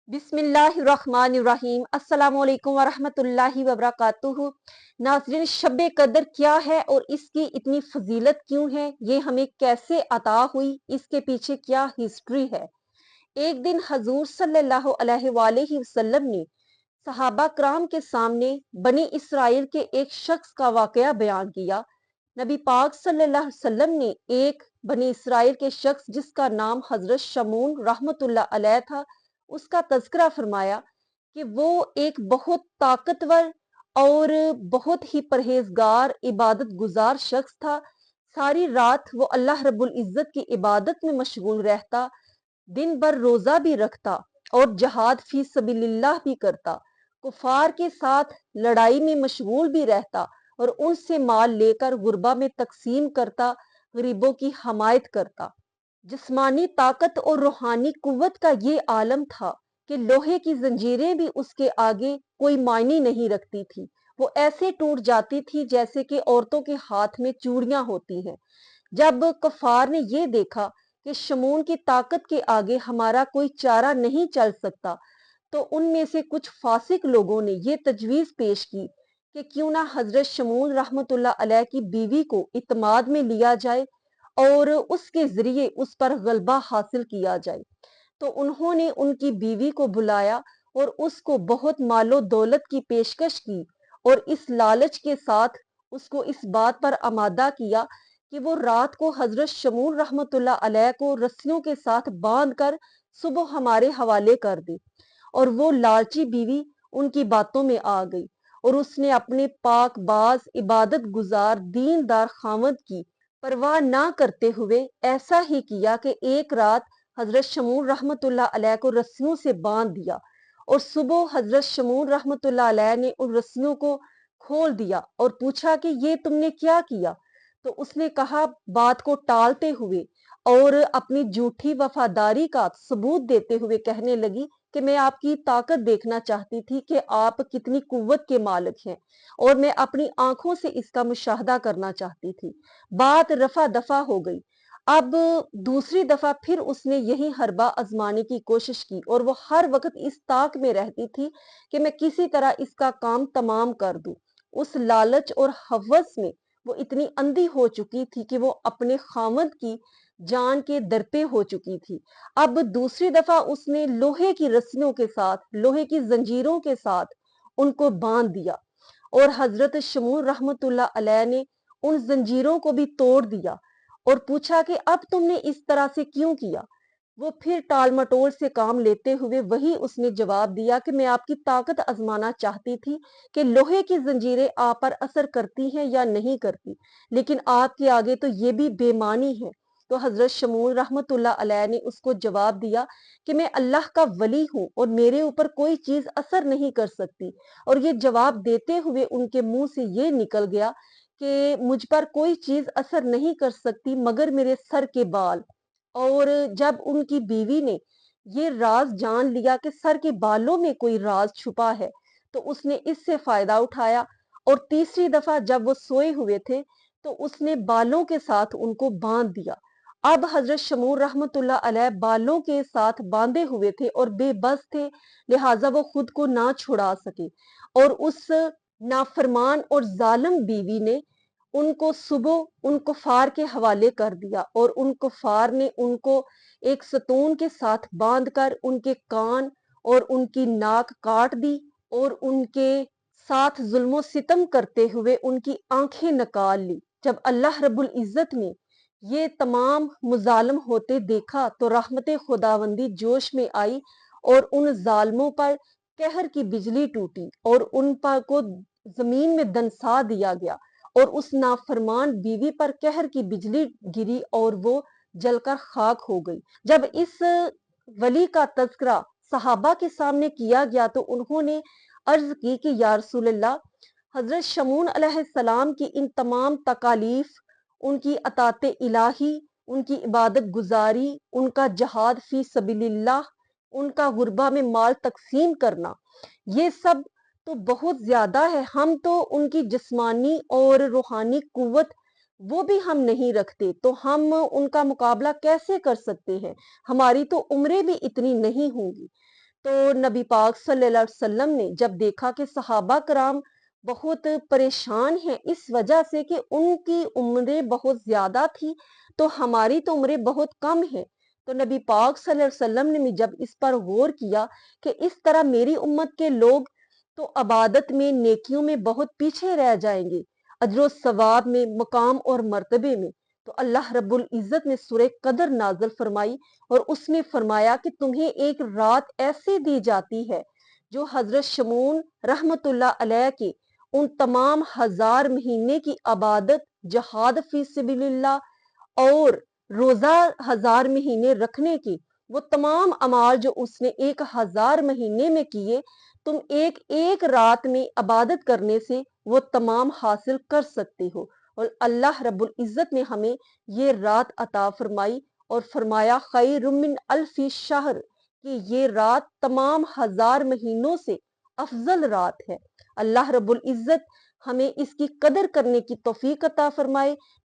बिस्मिल्लाहिर्रहमानिर्रहीम अस्सलाम वालेकुम वरहमतुल्लाहि वबरकातुहू। नाज़रीन, शब कदर क्या है और इसकी इतनी फजीलत क्यों है, ये हमें कैसे अता हुई, इसके पीछे क्या हिस्ट्री है। एक दिन हजूर सल्लल्लाहु अलैहि वसल्लम ने सहाबा कराम के सामने बनी इसराइल के एक शख्स का वाकया बयान किया। नबी पाक सल्लल्लाहु अलैहि वसल्लम ने एक बनी इसराइल के शख्स जिसका नाम हजरत शमून रहमतुल्लाह अलैह था, उसका तज़किरा फरमाया कि वो एक बहुत ताकतवर और बहुत ही परहेजगार इबादत गुजार शख्स था। सारी रात वो अल्लाह रब्बुल इज़्ज़त की इबादत में मशगूल रहता, दिन भर रोजा भी रखता और जहाद फी सबीलिल्लाह भी करता, कुफार के साथ लड़ाई में मशगूल भी रहता और उनसे माल लेकर गुरबा में तकसीम करता, गरीबों की हमायत करता। जिस्मानी ताकत और रूहानी कुव्वत का ये आलम था कि लोहे की जंजीरें भी उसके आगे कोई मायने नहीं रखती थी। वो ऐसे टूट जाती थी जैसे कि औरतों के हाथ में चूड़ियां होती हैं। जब कफार ने ये देखा कि शमून की ताकत के आगे हमारा कोई चारा नहीं चल सकता, तो उनमें से कुछ फासिक लोगों ने ये तजवीज पेश की कि क्यों ना हजरत शमून रहमतुल्लाह अलैह की बीवी को इत्माद में लिया जाए और उसके जरिए उस पर गलबा हासिल किया जाए। तो उन्होंने उनकी बीवी को बुलाया और उसको बहुत मालो दौलत की पेशकश की और इस लालच के साथ उसको इस बात पर आमादा किया कि वो रात को हजरत शमून रहमतुल्लाह अलैह को रस्सियों के साथ बांध कर सुबह हमारे हवाले कर दे। और वो लालची बीवी उनकी बातों में आ गई और उसने अपने पाक बाज इबादत गुजार दीनदार खामद की परवाह ना करते हुए ऐसा ही किया कि एक रात हजरत शमून रहमतुल्लाह अलैह को रस्सियों से बांध दिया और सुबह हजरत शमून रहमतुल्लाह अलैह ने उन रस्सियों को खोल दिया और पूछा कि ये तुमने क्या किया। तो उसने कहा, बात को टालते हुए और अपनी झूठी वफादारी का सबूत देते हुए कहने लगी कि मैं आपकी ताकत देखना चाहती थी कि आप कितनी कुव्वत के मालिक हैं और मैं अपनी आंखों से इसका मुशाहदा करना चाहती थी। बात रफा दफा हो गई। अब दूसरी दफा फिर उसने यही हरबा आजमाने की कोशिश की और वो हर वक्त इस ताक में रहती थी कि मैं किसी तरह इसका काम तमाम कर दूं। उस लालच और हवस में वो इतनी अंधी हो चुकी थी कि वो अपने खामद की जान के दरपे हो चुकी थी। अब दूसरी दफा उसने लोहे की रस्सियों के साथ, लोहे की जंजीरों के साथ उनको बांध दिया और हजरत शमून रहमतुल्लाह अलैह ने उन जंजीरों को भी तोड़ दिया और पूछा कि अब तुमने इस तरह से क्यों किया। वो फिर टाल मटोल से काम लेते हुए वही उसने जवाब दिया कि मैं आपकी ताकत आजमाना चाहती थी कि लोहे की जंजीरें आप पर असर करती हैं या नहीं करती, लेकिन आपके आगे तो ये भी बेमानी है। तो हजरत शमून रहमतुल्लाह अलैह ने उसको जवाब दिया कि मैं अल्लाह का वली हूँ और मेरे ऊपर कोई चीज असर नहीं कर सकती। और ये जवाब देते हुए उनके मुंह से ये निकल गया कि मुझ पर कोई चीज असर नहीं कर सकती मगर मेरे सर के बाल। और जब उनकी बीवी ने ये राज जान लिया कि सर के बालों में कोई राज छुपा है, तो उसने इससे फायदा उठाया और तीसरी दफा जब वो सोए हुए थे तो उसने बालों के साथ उनको बांध दिया। अब हजरत शमूर रहमतुल्लाह अलैह बालों के साथ बांधे हुए थे और बेबस थे, लिहाजा वो खुद को ना छुड़ा सके और उस नाफरमान और जालिम बीवी ने उनको सुबह उन कुफार के हवाले कर दिया और उन कुफार ने उनको एक सतून के साथ बांधकर उनके कान और उनकी नाक काट दी और उनके साथ जुल्मो सितम करते हुए उनकी आंखें निकाल ली। जब अल्लाह रब्बुल इज्जत ने ये तमाम मुजालिम होते देखा तो रहमत खुदावंदी जोश में आई और उन जालिमों पर कहर की बिजली टूटी और उन पर को जमीन में दनसा दिया गया और उस नाफरमान बीवी पर कहर की बिजली गिरी और वो जलकर खाक हो गई। जब इस वली का तज़किरा सहाबा के सामने किया गया तो उन्होंने अर्ज की कि या रसूलल्लाह, हजरत शमून अलैहिस्सलाम की इन तमाम तकालीफ, उनकी अतात इलाही, उनकी इबादत गुजारी, उनका जहाद फी सबीलिल्लाह, उनका गुरबा में माल तकसीम करना, ये सब तो बहुत ज्यादा है। हम तो उनकी जिस्मानी और रूहानी कुव्वत वो भी हम नहीं रखते, तो हम उनका मुकाबला कैसे कर सकते हैं। हमारी तो उम्रें भी इतनी नहीं होंगी। تو نبی پاک صلی اللہ علیہ وسلم نے جب دیکھا کہ صحابہ کرام بہت پریشان ہیں اس وجہ سے کہ ان کی عمریں بہت زیادہ تھی، تو ہماری تو عمریں بہت کم ہیں، تو نبی پاک صلی اللہ علیہ وسلم نے بھی جب اس پر غور کیا کہ اس طرح میری امت کے لوگ تو عبادت میں، نیکیوں میں بہت پیچھے رہ جائیں گے، اجر و ثواب میں، مقام اور مرتبے میں، تو اللہ رب العزت نے سورہ قدر نازل فرمائی اور اس میں فرمایا کہ تمہیں ایک رات ایسے دی جاتی ہے جو حضرت شمون رحمت اللہ علیہ کے ان تمام 1000 مہینے کی عبادت، جہاد فی سبیل اللہ اور روزہ 1000 مہینے رکھنے کی، وہ تمام اعمال جو اس نے 1000 مہینے میں کیے، تم ایک ایک رات میں عبادت کرنے سے وہ تمام حاصل کر سکتے ہو۔ اور اللہ رب العزت نے ہمیں یہ رات عطا فرمائی اور فرمایا خیر من الف شہر، کہ یہ رات تمام 1000 مہینوں سے افضل رات ہے۔ اللہ رب العزت ہمیں اس کی قدر کرنے کی توفیق عطا فرمائے۔